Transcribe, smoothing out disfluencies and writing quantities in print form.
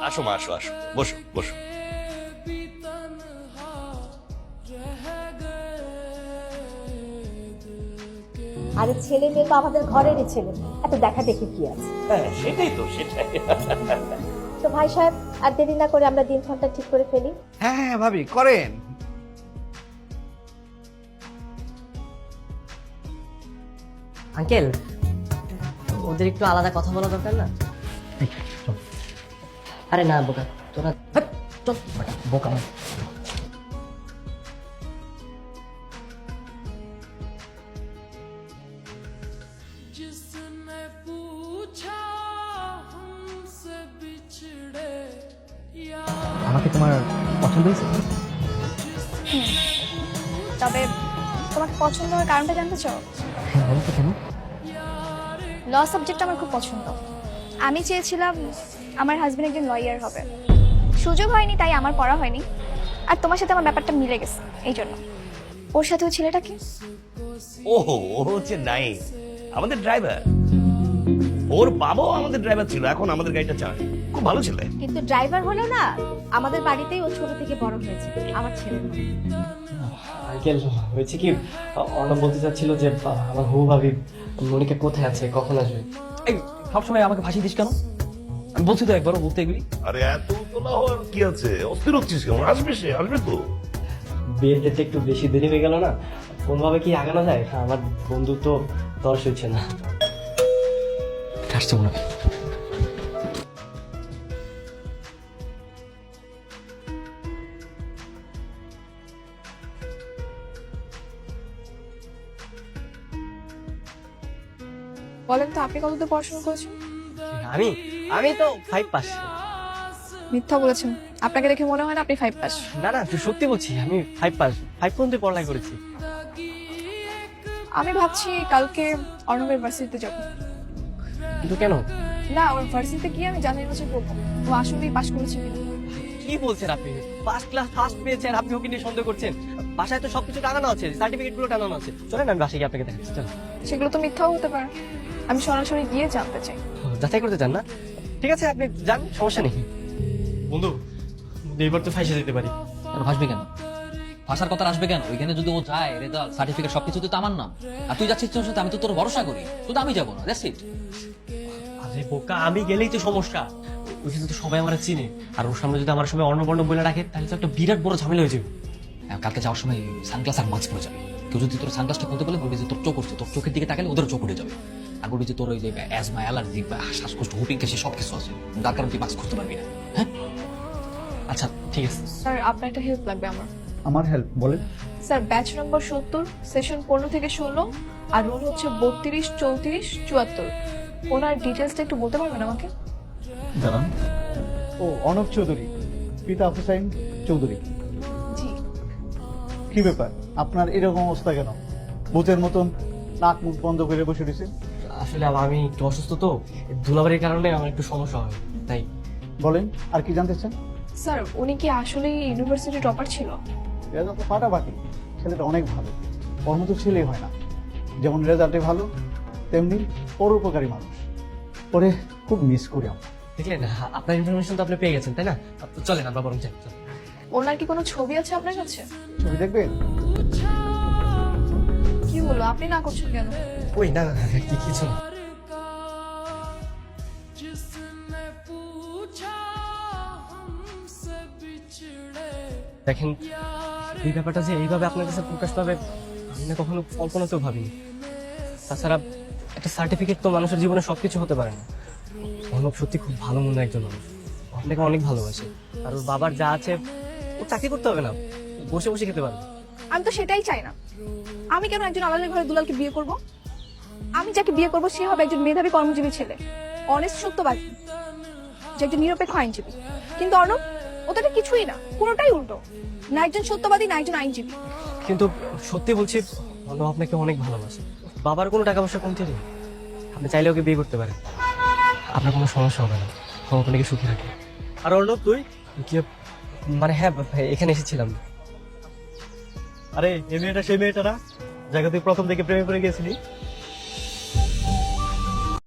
আসো মা, আসো আসো, বসো বসো। আরে ছেলে মেয়ে তো আমাদের ঘরেরই ছেলে, এত দেখা দেখি কি আছে। হ্যাঁ সেটাই তো, সেটাই। তো ভাই সাহেব, আর দেরি না করে আমরা দিনক্ষণটা ঠিক করে ফেলি। হ্যাঁ হ্যাঁ ভাবি, করেন। আঙ্কেল, ওদের একটু আলাদা কথা বলা দরকার না? আরে না বোকা, তোরা চল বোকা। আমাকে তোমার পছন্দ হয়েছে? তবে তোমাকে পছন্দ হওয়ার কারণটা জানতে চাও? হ্যাঁ বলো তো, কেন? ল সাবজেক্ট আমার খুব পছন্দ। আমি চেয়েছিলাম আমার হাজবেন্ড একজন লয়ার হবে, সুযোগ হয়নি তাই আমার পড়া হয়নি। আর তোমার সাথে আমার ব্যাপারটা মিলে গেছে, এই জন্য। ওর সাথে ওই ছেলেটা কি? ওহো, ও হচ্ছে নাই আমাদের ড্রাইভার। ওর বাবাও আমাদের ড্রাইভার ছিল, এখন আমাদের গাড়িটা চালায়। খুব ভালো ছেলে। কিন্তু ড্রাইভার হলেও না, আমাদের বাড়িতেই ও ছোট থেকে বড় হয়েছে, আমার ছেলে। আঙ্কেল হয়েছে কি, অর্ণব বলতে চাচ্ছিল যে আমার হবু ভাবি মনিকা কোথায় আছে, কখন আসবে। এই সবসময় আমাকে ফাঁসি দিস কেন? আমি বলছি তো একবারও বলতে এগুলি। আরে এত তোলা হওয়ার কি আছে? অস্থির হচ্ছিস কেমন? আসবে সে, আসবে তো। বিয়ের ডেটে একটু বেশি দেরি হয়ে গেল না, কোনভাবে কি আগানো যায়? আমার বন্ধু তো তর্স হচ্ছে না। আসছে মনে হয়। বলেন তো, আপনি কতদূর পড়াশোনা করেছেন? আমি আমি তো 5 পাস। মিথ্যা বলেছেন, আপনাকে দেখে মনে হয় না আপনি 5 পাস। না না, সত্যি বলছি, আমি 5 পাস, 5 পর্যন্ত পড়ালেখা করেছি। আমি ভাবছি কালকে অর্ণবের ভার্সিটিতে যাব। কিন্তু কেন? না, ওর ভার্সিটিতে গিয়ে আমি জানার বছর করবো ও আসলেই পাশ করেছে কিনা। কি বলছেন আপনি? ফার্স্ট ক্লাস ফার্স্ট পেয়েছেন, আপনি ওকে নিয়ে সন্দেহ করছেন? বাসায় তো সবকিছু টানানো আছে, সার্টিফিকেট গুলো টানানো আছে। চলেন আমি বাসায় গিয়ে আপনাকে দেখাচ্ছি। চলেন। সেগুলো তো মিথ্যাও হতে পারে, আমি সরাসরি গিয়ে জানতে চাই। যাচাই করতে চান না? ঠিক আছে, আপনি যান, সমস্যা নেই। বন্ধু, এইবার তো ফাইসে যেতে পারি। আর ভাসবে কেন? ভাষার কথা আসবে কেন? ওইখানে যদি ও যায়, রেজাল্ট সার্টিফিকেট সবকিছু তো আমার নাম। আর তুই যাচ্ছিস তোর সাথে, আমি তো তোর ভরসা করি, শুধু আমি যাবো না। That's it. আরে বোকা, আমি গেলেই তো সমস্যা। ওইখানে তো সবাই আমার চিনে, আর ওর সামনে যদি আমার সময় অর্ণবর্ণ বলে রাখে, তাহলে তো একটা বিরাট বড় ঝামেলা হয়ে যাবে। কালকে যাওয়ার সময় সানগ্লাস আর মাস্ক পরে যাবে। কেউ যদি তোর সানগ্লাসটা খুলতে বলে, বলবি যে তোর চোখ উঠছে, তোর চোখের দিকে তাকালে ওদের চোখ উঠে যাবে। আর বলবি যে তোর ওই যে অ্যাজমা, অ্যালার্জি বা শ্বাসকষ্ট, হুপিং কাশি সবকিছু আছে, যার কারণে তুই মাস্ক খুঁজতে পারবি না। হ্যাঁ আচ্ছা ঠিক আছে। স্যার, আপনার একটা হেল্প লাগবে আমার। আমার হেল্প বলেন। স্যার, ব্যাচ নম্বর 70, সেশন 15 থেকে 16, আর রোল হচ্ছে 32, 34, 74। ওনার ডিটেলসটা একটু বলতে পারবেন আমাকে? জানান। ও অনব চৌধুরী, পিতা হুসাইন চৌধুরী। জি। কি ব্যাপার, আপনার এরকম অবস্থা কেন? ভূতের মতন নাক মুখ বন্ধ করে বসে রয়েছেন। আসলে আমি একটু অসুস্থ তো, ধুলাবাড়ির কারণে আমার একটু সমস্যা হয়, তাই। বলেন, আর কি জানতে চান? স্যার, উনি কি আসলেই ইউনিভার্সিটি টপার ছিল? রেজাল্ট তো ফাটাফাটি, ছেলেটা অনেক ভালো, ওর মতো ছেলেই হয় না। যেমন রেজাল্টে ভালো, তেমনি পরোপকারী মানুষ। ওরে খুব মিস করি আমরা। দেখলেন, আপনার ইনফরমেশন তো আপনি পেয়ে গেছেন, তাই না? চলেন আমরা বরং যাই। চলেন। ওনার কি কোনো ছবি আছে আপনার কাছে? ছবি দেখবেন? কি হলো, আপনি না করছেন কেন? ওই না না না, কিছু না। দেখেন, এই ব্যাপারটা যে এইভাবে আপনার কাছে প্রকাশ পাবে, আমি না কখনো কল্পনাতেও ভাবিনি। তাছাড়া একটা সার্টিফিকেট তো মানুষের জীবনে সবকিছু হতে পারে না। অর্ণব সত্যি খুব ভালো মনে একজন মানুষ, আপনাকে অনেক ভালোবাসে। আর ওর বাবার যা আছে, ও চাকরি করতে হবে না, বসে বসে খেতে পারবে। আমি তো সেটাই চাই না। আমি কেন একজন আলাদা ঘরে দুলালকে বিয়ে করব? আমি যাকে বিয়ে করব সে হবে একজন মেধাবী কর্মজীবী ছেলে, অনেস্ট, সত্যবাদী, যে একজন নিরপেক্ষ আইনজীবী। কিন্তু অর্ণব, ওটা কিছুই না, পুরোটাই উল্টো। না একজন সত্যবাদী, না একজন আইনজীবী। কিন্তু সত্যি বলছি, অর্ণব আপনাকে অনেক ভালোবাসে। বাবার কোনো টাকা পয়সা কমতে নেই। আপনি চাইলে ওকে বিয়ে করতে পারেন, আপনার কোনো সমস্যা হবে না, ও আপনাকে সুখী রাখে। আর অর্ণব তুই? কি মানে হ্যাঁ ভাই, এখানে এসেছিলাম। আরে এই মেয়েটা সেই মেয়েটা না যাকে তুই প্রথম থেকে প্রেমে পড়ে গেছিলি?